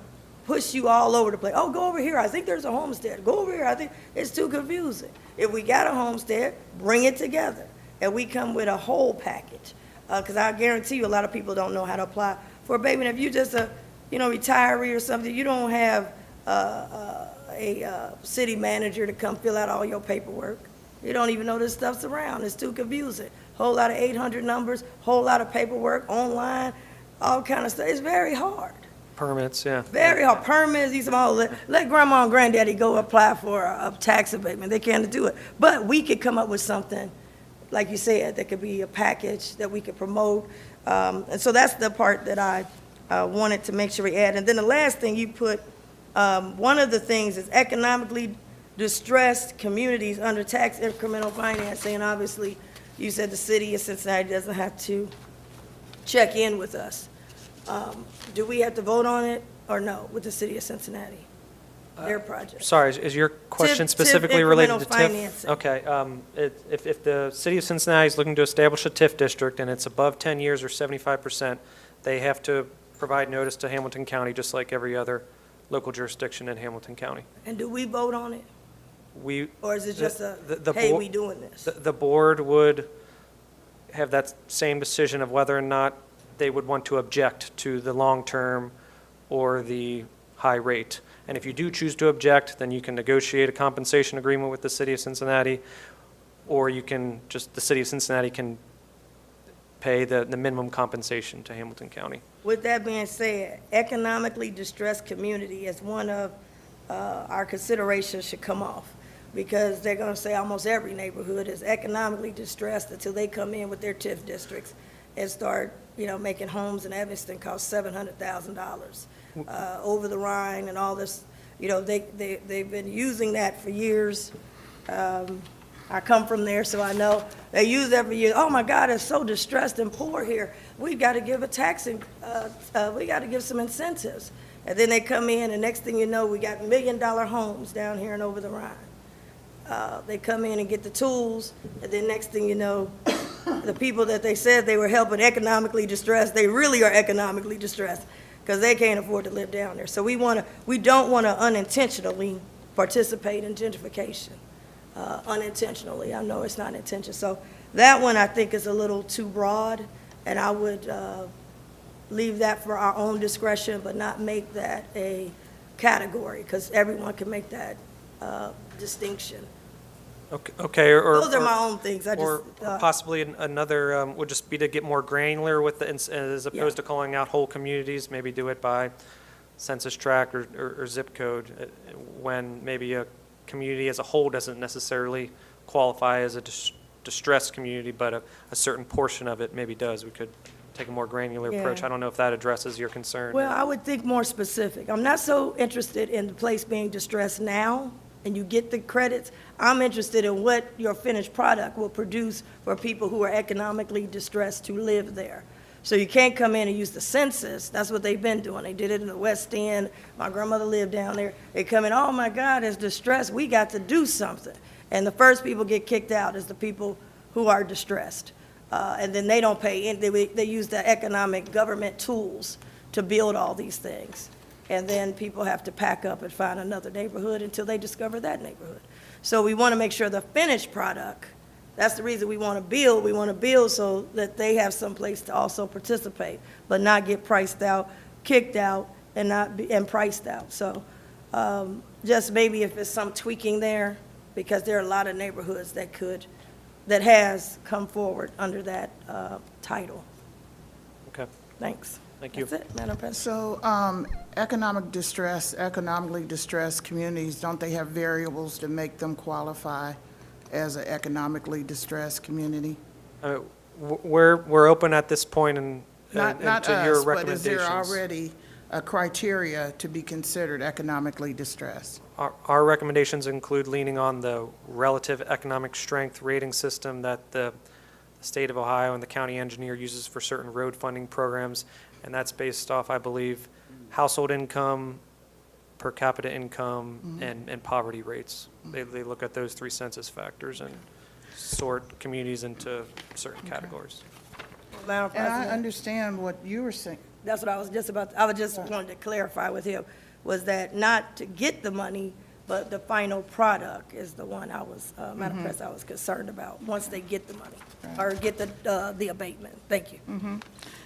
S8: push you all over the place. Oh, go over here. I think there's a homestead. Go over here. I think it's too confusing. If we got a homestead, bring it together. And we come with a whole package. Because I guarantee you a lot of people don't know how to apply for a baby. And if you're just a, retiree or something, you don't have a city manager to come fill out all your paperwork. You don't even know this stuff's around. It's too confusing. Whole lot of 800 numbers, whole lot of paperwork online, all kind of stuff. It's very hard.
S6: Permits, yeah.
S8: Very hard. Permits, these all. Let grandma and granddaddy go apply for a tax abatement. They can't do it. But we could come up with something, like you said, that could be a package that we could promote. And so that's the part that I wanted to make sure we add. And then the last thing you put, one of the things is economically distressed communities under tax incremental financing. And obviously, you said the city of Cincinnati doesn't have to check in with us. Do we have to vote on it or no with the city of Cincinnati? Their project.
S6: Sorry, is your question
S8: TIF
S6: specifically related to
S8: incremental
S6: TIF?
S8: financing.
S6: Okay, if the city of Cincinnati is looking to establish a TIF district and it's above 10 years or 75%, they have to provide notice to Hamilton County, just like every other local jurisdiction in Hamilton County.
S8: And do we vote on it? Or is it just hey, we doing this?
S6: The board would have that same decision of whether or not they would want to object to the long-term or the high rate. And if you do choose to object, then you can negotiate a compensation agreement with the city of Cincinnati, or the city of Cincinnati can pay the minimum compensation to Hamilton County.
S8: With that being said, economically distressed community is one of our considerations should come off, because they're going to say almost every neighborhood is economically distressed until they come in with their TIF districts and start, making homes in Evanston cost $700,000 over the Rhine and all this. They've been using that for years. I come from there, so I know they use that for years. Oh my God, it's so distressed and poor here. We've got to give we got to give some incentives. And then they come in, and next thing you know, we got $1 million homes down here and over the Rhine. They come in and get the tools, and then next thing you know, the people that they said they were helping economically distressed, they really are economically distressed because they can't afford to live down there. So we don't want to unintentionally participate in gentrification unintentionally. I know it's not intentional. So that one I think is a little too broad, and I would leave that for our own discretion, but not make that a category, because everyone can make that distinction.
S6: Okay, or.
S8: Those are my own things. I
S6: Or
S8: just,
S6: possibly another would just be to get more granular with the, as opposed to calling out whole communities, maybe do it by census tract or zip code, when maybe a community as a whole doesn't necessarily qualify as a distressed community, but a certain portion of it maybe does. We could take a more granular approach.
S8: Yeah.
S6: I don't know if that addresses your concern.
S8: well, I would think more specific. I'm not so interested in the place being distressed now, and you get the credits. I'm interested in what your finished product will produce for people who are economically distressed to live there. So you can't come in and use the census. That's what they've been doing. They did it in the West End. My grandmother lived down there. They come in, oh my God, it's distressed. We got to do something. And the first people get kicked out is the people who are distressed. And then they don't pay, they use the economic government tools to build all these things. And then people have to pack up and find another neighborhood until they discover that neighborhood. So we want to make sure the finished product, that's the reason we want to build. We want to build so that they have some place to also participate, but not get priced out, kicked out, and not be, and priced out. So just maybe if there's some tweaking there, because there are a lot of neighborhoods that has come forward under that title.
S6: Okay,
S8: Thanks.
S6: thank you.
S8: That's it, Madam President.
S1: So economically distressed communities, don't they have variables to make them qualify as an economically distressed community?
S6: We're open at this point and
S1: Not
S6: to your
S1: us, but is there
S6: recommendations.
S1: already a criteria to be considered economically distressed?
S6: Our recommendations include leaning on the relative economic strength rating system that the state of Ohio and the county engineer uses for certain road funding programs, and that's based off, I believe, household income, per capita income, and poverty rates. They look at those three census factors and sort communities into certain categories.
S8: Madam
S1: And I
S8: President.
S1: understand what you were saying.
S8: That's what I was just about, I was just wanted to clarify with him, was that not to get the money, but the final product is the one I was, Madam President, I was concerned about, once they get the money, or get the abatement. Thank you.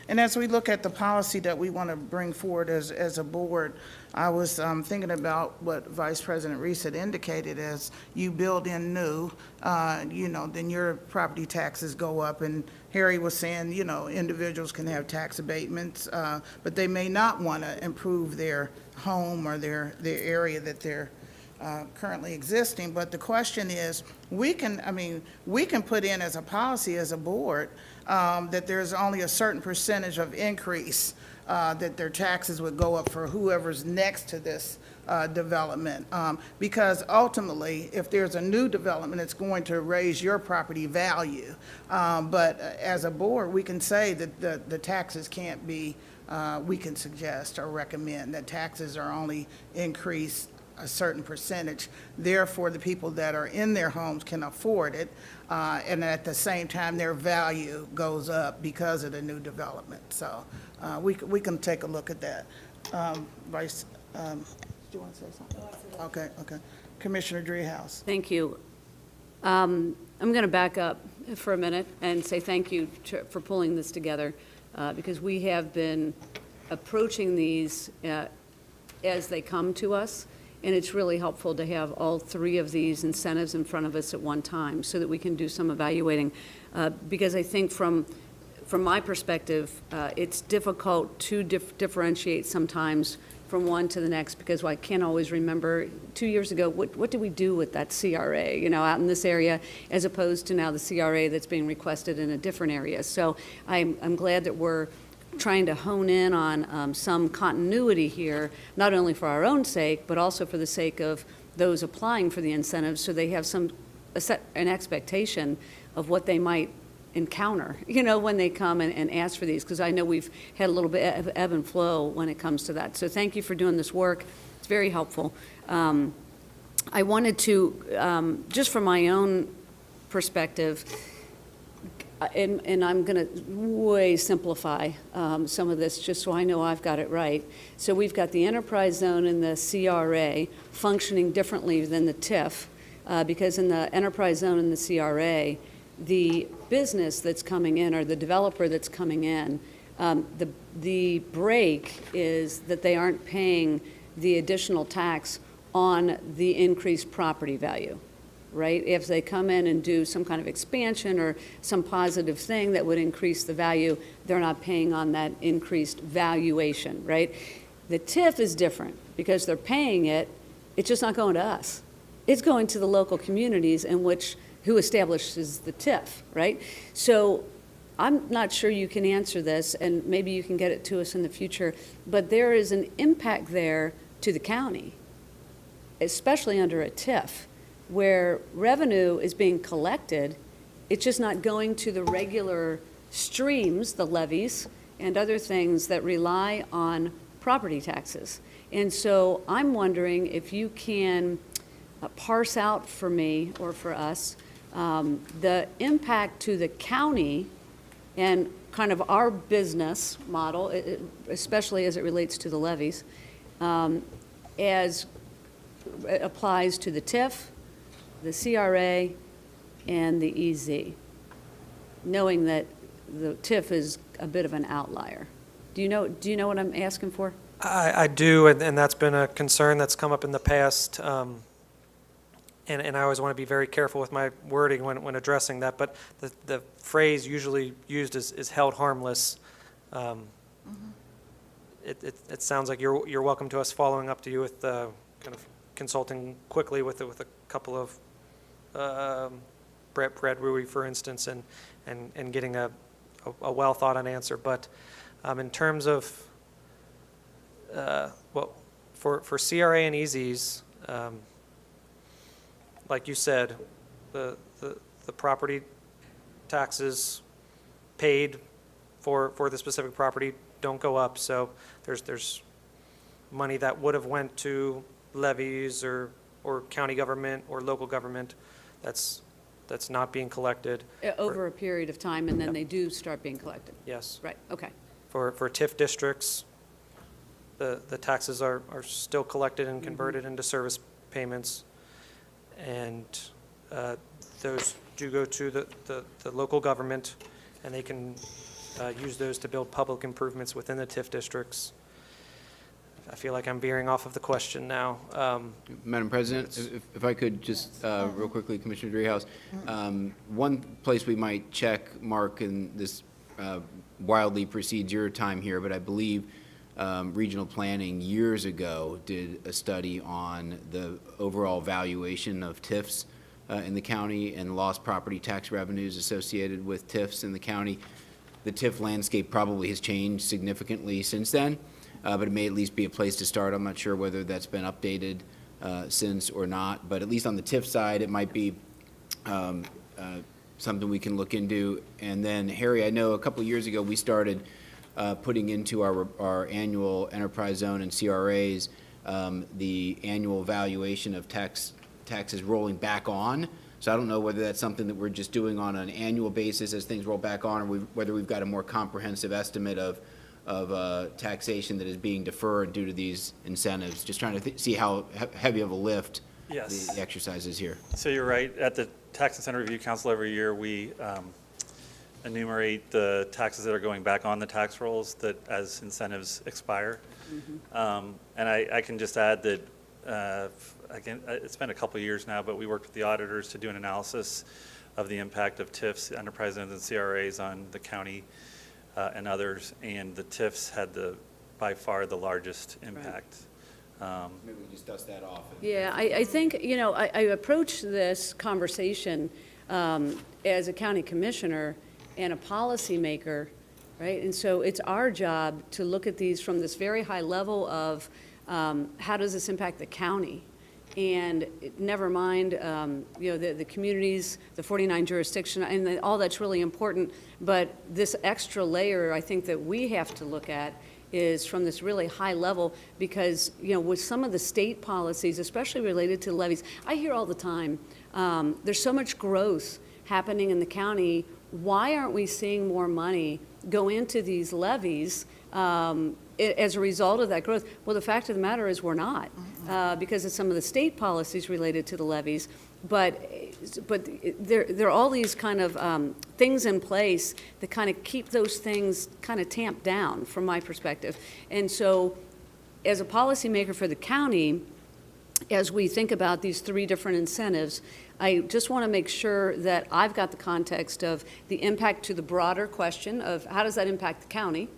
S1: And as we look at the policy that we want to bring forward as a board, I was thinking about what Vice President Reese had indicated as you build in new, then your property taxes go up. And Harry was saying, individuals can have tax abatements, but they may not want to improve their home or their area that they're currently existing. But the question is, we can put in as a policy, as a board, that there's only a certain percentage of increase that their taxes would go up for whoever's next to this development. Because ultimately, if there's a new development, it's going to raise your property value. But as a board, we can say that the taxes can't be, we can suggest or recommend that taxes are only increased a certain percentage. Therefore, the people that are in their homes can afford it, and at the same time, their value goes up because of the new development. So we can take a look at that. Vice, do you want to say something? Okay. Commissioner Dreehouse.
S3: Thank you. I'm going to back up for a minute and say thank you for pulling this together, because we have been approaching these as they come to us. And it's really helpful to have all three of these incentives in front of us at one time so that we can do some evaluating. Because I think from my perspective, it's difficult to differentiate sometimes from one to the next, because I can't always remember 2 years ago, what did we do with that CRA, out in this area, as opposed to now the CRA that's being requested in a different area. So I'm glad that we're trying to hone in on some continuity here, not only for our own sake, but also for the sake of those applying for the incentives, so they have an expectation of what they might encounter, when they come and ask for these, because I know we've had a little bit of ebb and flow when it comes to that. So thank you for doing this work. It's very helpful. I wanted to, just from my own perspective, and I'm going to way simplify some of this, just so I know I've got it right. So we've got the enterprise zone and the CRA functioning differently than the TIF, because in the enterprise zone and the CRA, the business that's coming in, or the developer that's coming in, the break is that they aren't paying the additional tax on the increased property value, right? If they come in and do some kind of expansion or some positive thing that would increase the value, they're not paying on that increased valuation, right? The TIF is different because they're paying it, it's just not going to us. It's going to the local communities in which, who establishes the TIF, right? So I'm not sure you can answer this, and maybe you can get it to us in the future, but there is an impact there to the county, especially under a TIF, where revenue is being collected, it's just not going to the regular streams, the levies, and other things that rely on property taxes. And so I'm wondering if you can parse out for me, or for us, the impact to the county and kind of our business model, especially as it relates to the levies, as it applies to the TIF, the CRA, and the EZ, knowing that the TIF is a bit of an outlier. Do you know what I'm asking for?
S6: I do, and that's been a concern that's come up in the past. And I always want to be very careful with my wording when addressing that, but the phrase usually used is held harmless. It sounds like you're welcome to us following up to you with kind of consulting quickly with a couple of Brad Rui, for instance, and getting a well thought out answer. But in terms of for CRA and EZs. Like you said, the property taxes paid for the specific property don't go up, so there's money that would have went to levies or county government or local government that's not being collected.
S3: Over a period of time, and then they do start being collected.
S6: Yes.
S3: Right, okay.
S6: For TIF districts, the taxes are still collected and converted into service payments. And those do go to the local government, and they can use those to build public improvements within the TIF districts. I feel like I'm veering off of the question now.
S4: Madam President, if I could just real quickly, Commissioner Dreehouse, one place we might check, Mark, and this wildly precedes your time here, but I believe Regional Planning years ago did a study on the overall valuation of TIFs in the county and lost property tax revenues associated with TIFs in the county. The TIF landscape probably has changed significantly since then, but it may at least be a place to start. I'm not sure whether that's been updated since or not, but at least on the TIF side, it might be something we can look into. And then, Harry, I know a couple of years ago we started putting into our annual enterprise zone and CRAs the annual valuation of taxes rolling back on. So I don't know whether that's something that we're just doing on an annual basis as things roll back on, or whether we've got a more comprehensive estimate of taxation that is being deferred due to these incentives. Just trying to see how heavy of a lift
S7: Yes.
S4: the exercise is here.
S7: So you're right. At the Tax Incentive Review Council every year, we enumerate the taxes that are going back on the tax rolls that as incentives expire. And I can just add that, again, it's been a couple of years now, but we worked with the auditors to do an analysis of the impact of TIFs, enterprise zones, and CRAs on the county and others, and the TIFs had by far the largest impact.
S4: Maybe we just dust that off.
S3: Yeah, I think, I approach this conversation as a county commissioner and a policymaker, right? And so it's our job to look at these from this very high level of how does this impact the county? And never mind, the communities, the 49 jurisdiction, and all that's really important. But this extra layer, I think that we have to look at is from this really high level, because, with some of the state policies, especially related to levies, I hear all the time, there's so much growth happening in the county. why aren't we seeing more money go into these levies as a result of that growth? Well, the fact of the matter is we're not, because of some of the state policies related to the levies. But there are all these kind of things in place that kind of keep those things kind of tamped down, from my perspective. And so, as a policymaker for the county, as we think about these three different incentives, I just want to make sure that I've got the context of the impact to the broader question of how does that impact the county,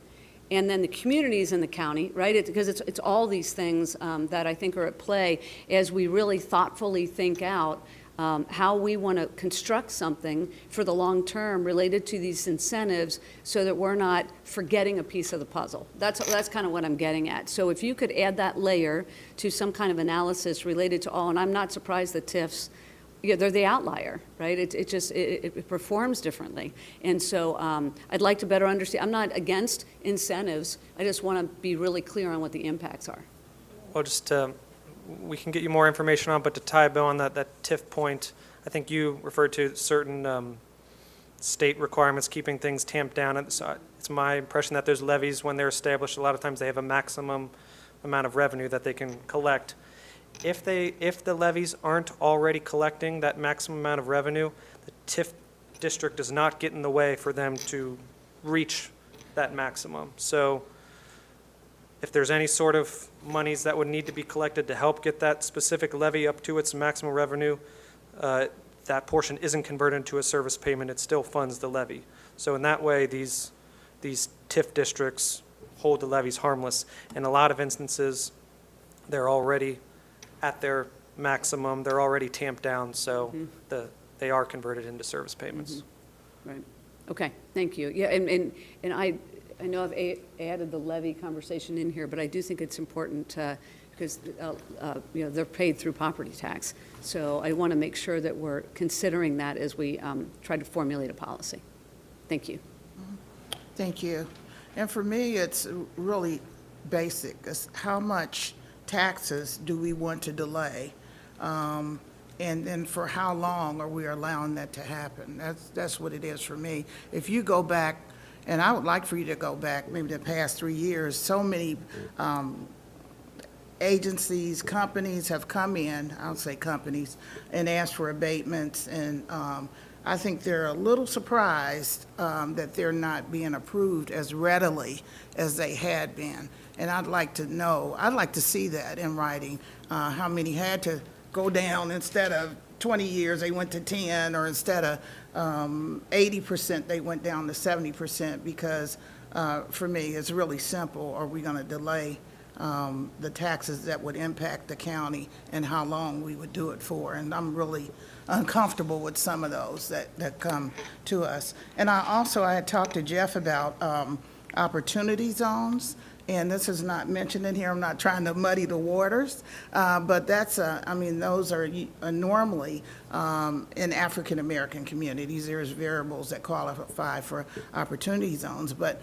S3: and then the communities in the county, right? Because it's all these things that I think are at play as we really thoughtfully think out how we want to construct something for the long term related to these incentives, so that we're not forgetting a piece of the puzzle. That's kind of what I'm getting at. So if you could add that layer to some kind of analysis related to all, and I'm not surprised that TIFs, yeah, they're the outlier, right? It performs differently. And so I'd like to better understand. I'm not against incentives. I just want to be really clear on what the impacts are.
S6: Well, just, we can get you more information on, but to tie a bow on that TIF point, I think you referred to certain state requirements keeping things tamped down. And so it's my impression that those levies, when they're established, a lot of times they have a maximum amount of revenue that they can collect. If the levies aren't already collecting that maximum amount of revenue, the TIF district does not get in the way for them to reach that maximum. So if there's any sort of monies that would need to be collected to help get that specific levy up to its maximum revenue, that portion isn't converted into a service payment. It still funds the levy. So in that way, these TIF districts hold the levies harmless. In a lot of instances, they're already at their maximum. They're already tamped down, so they are converted into service payments.
S3: Right. Okay, thank you. Yeah, and I know I've added the levy conversation in here, but I do think it's important because they're paid through property tax. So I want to make sure that we're considering that as we try to formulate a policy. Thank you.
S1: Thank you. And for me, it's really basic. It's how much taxes do we want to delay? And then for how long are we allowing that to happen? That's what it is for me. If you go back, and I would like for you to go back maybe the past 3 years, so many agencies, companies have come in, I'll say companies, and asked for abatements, and I think they're a little surprised that they're not being approved as readily as they had been. And I'd like to know, I'd like to see that in writing, how many had to go down instead of 20 years, they went to 10, or instead of 80%, they went down to 70%, because for me, it's really simple. Are we going to delay the taxes that would impact the county, and how long we would do it for? And I'm really uncomfortable with some of those that come to us. And I had talked to Jeff about opportunity zones, and this is not mentioned in here. I'm not trying to muddy the waters, but those are normally in African-American communities. There's variables that qualify for opportunity zones, but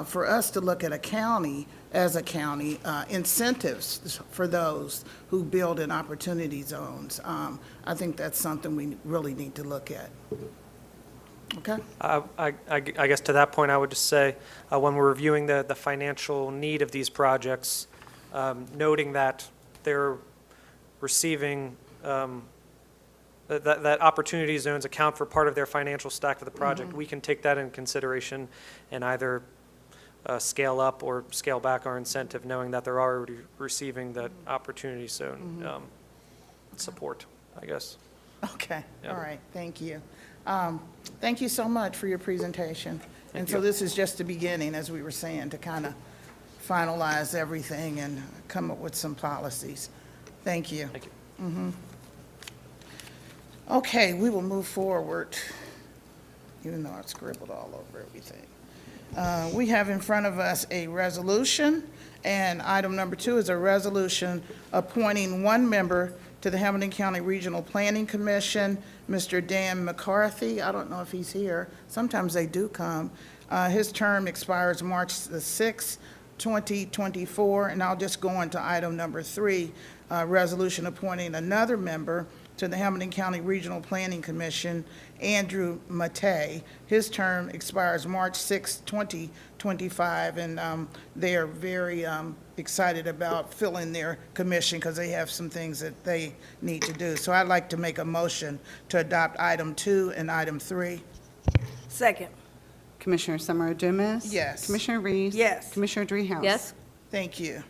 S1: for us to look at as a county, incentives for those who build in opportunity zones, I think that's something we really need to look at. Okay.
S6: I guess to that point, I would just say, when we're reviewing the financial need of these projects, noting that they're receiving, that opportunity zones account for part of their financial stack for the project, we can take that in consideration and either scale up or scale back our incentive, knowing that they're already receiving that opportunity zone support, I guess.
S1: Okay,
S6: Yeah.
S1: all right, thank you. Thank you so much for your presentation. And so
S6: you.
S1: this is just the beginning, as we were saying, to kind of finalize everything and come up with some policies. Thank you.
S6: Thank you.
S1: Okay, we will move forward, even though I scribbled all over everything. We have in front of us a resolution, and item number 2 is a resolution appointing one member to the Hamilton County Regional Planning Commission, Mr. Dan McCarthy. I don't know if he's here. Sometimes they do come. His term expires March the 6th, 2024, and I'll just go on to item number 3, resolution appointing another member to the Hamilton County Regional Planning Commission, Andrew Matei. His term expires March 6, 2025, and they are very excited about filling their commission because they have some things that they need to do. So I'd like to make a motion to adopt item 2 and item 3.
S8: Second.
S2: Commissioner Summer Dumas?
S1: Yes.
S2: Commissioner Reese?
S8: Yes.
S2: Commissioner Dreehouse?
S3: Yes?
S1: Thank you.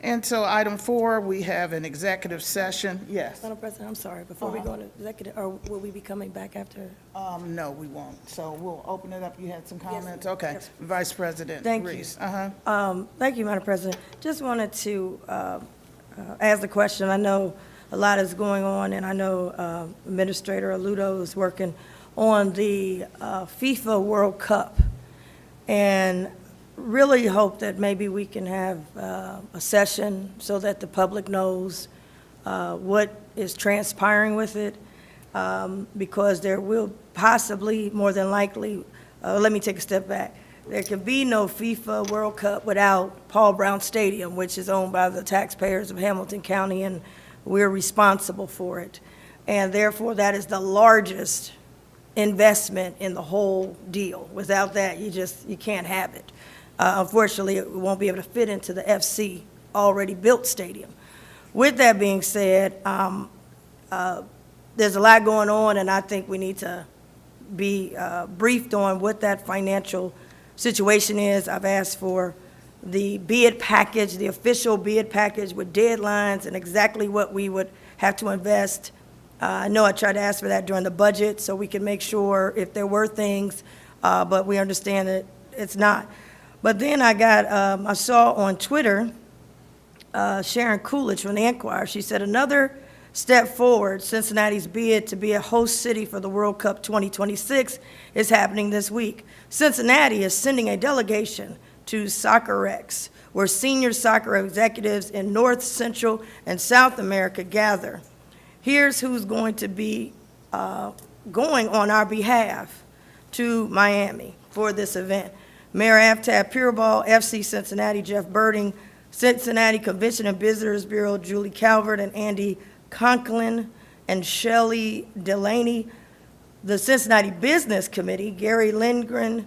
S1: And so item 4, we have an executive session. Yes.
S8: Madam President, I'm sorry, before we go into executive, or will we be coming back after?
S1: No, we won't. So we'll open it up. You had some comments?
S8: ma'am.
S1: Okay.
S8: Yes.
S1: Vice President
S8: Thank you.
S1: Reese.
S8: Thank you, Madam President. Just wanted to ask the question. I know a lot is going on, and I know Administrator Aludo is working on the FIFA World Cup. And really hope that maybe we can have a session so that the public knows what is transpiring with it, because there will possibly, more than likely, let me take a step back. There can be no FIFA World Cup without Paul Brown Stadium, which is owned by the taxpayers of Hamilton County, and we're responsible for it. And therefore, that is the largest investment in the whole deal. Without that, you can't have it. Unfortunately, it won't be able to fit into the FC already built stadium. With that being said, there's a lot going on, and I think we need to be briefed on what that financial situation is. I've asked for the bid package, the official bid package with deadlines and exactly what we would have to invest. I know I tried to ask for that during the budget so we can make sure if there were things, but we understand that it's not. But then I saw on Twitter, Sharon Coolidge from the Enquirer, she said, another step forward, Cincinnati's bid to be a host city for the World Cup 2026 is happening this week. Cincinnati is sending a delegation to Soccerex, where senior soccer executives in North, Central, and South America gather. Here's who's going to be going on our behalf to Miami for this event. Mayor Aftab Pureball, FC Cincinnati, Jeff Birding, Cincinnati Convention and Visitors Bureau, Julie Calvert and Andy Conklin, and Shelley Delaney, the Cincinnati Business Committee, Gary Lindgren,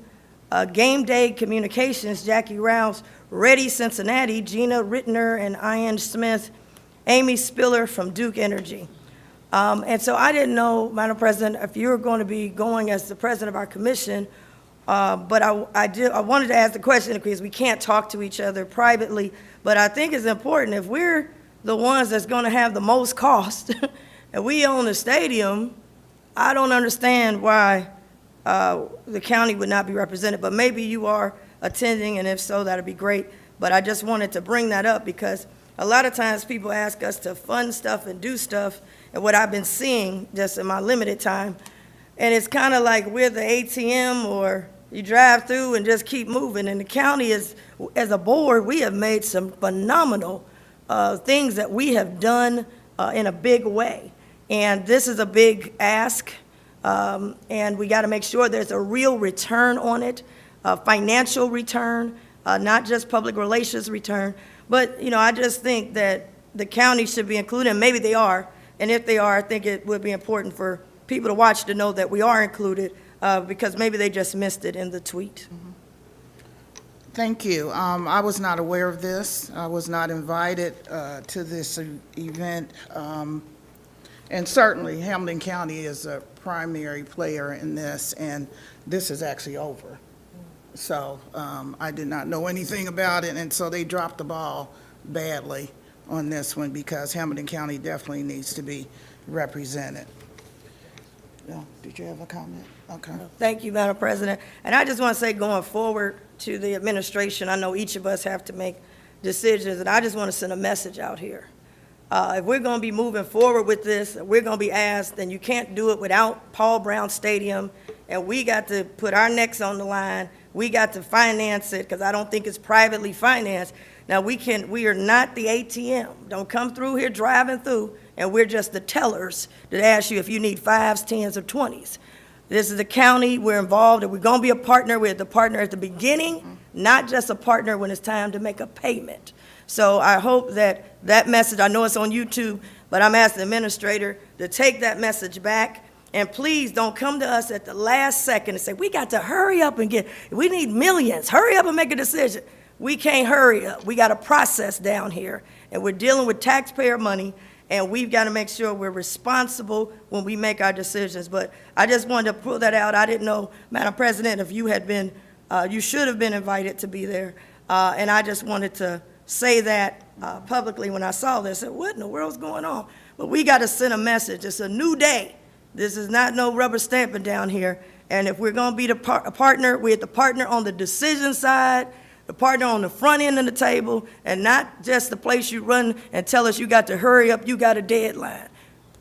S8: Game Day Communications, Jackie Rouse, Ready Cincinnati, Gina Rittner and Ian Smith, Amy Spiller from Duke Energy. And so I didn't know, Madam President, if you were going to be going as the president of our commission, but I wanted to ask the question because we can't talk to each other privately, but I think it's important if we're the ones that's going to have the most cost and we own the stadium, I don't understand why the county would not be represented, but maybe you are attending, and if so, that'd be great. But I just wanted to bring that up because a lot of times people ask us to fund stuff and do stuff, and what I've been seeing just in my limited time, and it's kind of like we're the ATM or you drive through and just keep moving. And the county is, as a board, we have made some phenomenal things that we have done in a big way. And this is a big ask, and we got to make sure there's a real return on it, financial return, not just public relations return. But, you know, I just think that the county should be included, and maybe they are. And if they are, I think it would be important for people to watch to know that we are included, because maybe they just missed it in the tweet.
S1: Thank you. I was not aware of this. I was not invited to this event. And certainly, Hamilton County is a primary player in this, and this is actually over. So I did not know anything about it, and so they dropped the ball badly on this one because Hamilton County definitely needs to be represented. Yeah, did you have a comment? Okay.
S8: Thank you, Madam President. And I just want to say, going forward to the administration, I know each of us have to make decisions, and I just want to send a message out here. If we're going to be moving forward with this, we're going to be asked, then you can't do it without Paul Brown Stadium, and we got to put our necks on the line. We got to finance it, because I don't think it's privately financed. Now, we are not the ATM. Don't come through here driving through, and we're just the tellers that ask you if you need 5s, 10s, or 20s. This is the county, we're involved, and we're going to be a partner. We're the partner at the beginning, not just a partner when it's time to make a payment. So I hope that that message, I know it's on YouTube, but I'm asking the administrator, to take that message back. And please don't come to us at the last second and say, we got to hurry up and we need millions, hurry up and make a decision. We can't hurry up. We got a process down here, and we're dealing with taxpayer money, and we've got to make sure we're responsible when we make our decisions. But I just wanted to pull that out. I didn't know, Madam President, if you had been, you should have been invited to be there. And I just wanted to say that publicly when I saw this. I said, what in the world's going on? But we got to send a message. It's a new day. This is not no rubber stamping down here. And if we're going to be a partner, we're the partner on the decision side, the partner on the front end of the table, and not just the place you run and tell us you got to hurry up, you got a deadline.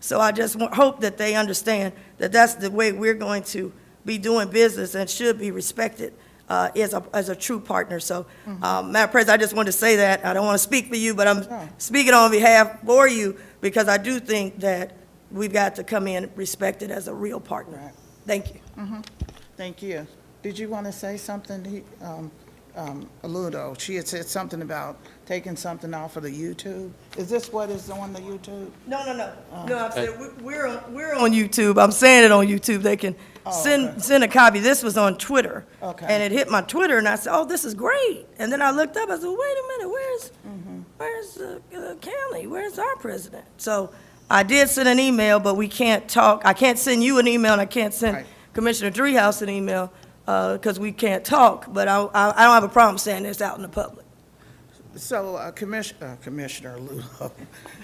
S8: So I just hope that they understand that that's the way we're going to be doing business and should be respected as a true partner. So, Madam President, I just wanted to say that. I don't want to speak for you, but I'm speaking on behalf for you, because I do think that we've got to come in respected as a real partner.
S1: Right.
S8: Thank you.
S1: Thank you. Did you want to say something, Ludo? She had said something about taking something off of the YouTube. Is this what is on the YouTube?
S8: No. No, I'm saying, we're on YouTube. I'm saying it on YouTube. They can send a copy. This was on Twitter.
S1: Okay.
S8: And it hit my Twitter, and I said, oh, this is great. And then I looked up, I said, wait a minute, where's the county? Where's our president? So I did send an email, but we can't talk. I can't send you an email, and I can't send
S1: Right.
S8: Commissioner Dreehouse an email because we can't talk. But I don't have a problem saying this out in the public.
S1: So, Commissioner Ludo,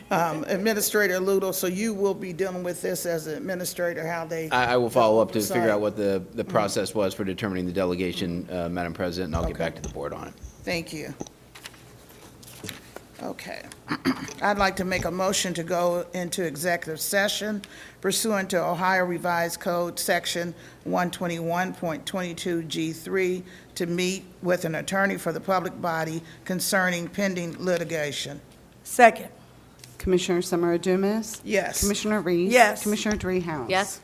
S1: Administrator Ludo, so you will be dealing with this as an administrator, how they...
S4: I will follow up to figure
S1: decide.
S4: out what the process was for determining the delegation, Madam President, and I'll get back to the board on it.
S1: Thank you. Okay. I'd like to make a motion to go into executive session pursuant to Ohio Revised Code, Section 121.22G3, to meet with an attorney for the public body concerning pending litigation.
S8: Second.
S2: Commissioner Summer Adumas?
S1: Yes.
S2: Commissioner Reese?
S8: Yes.
S2: Commissioner Dreehouse?
S3: Yes?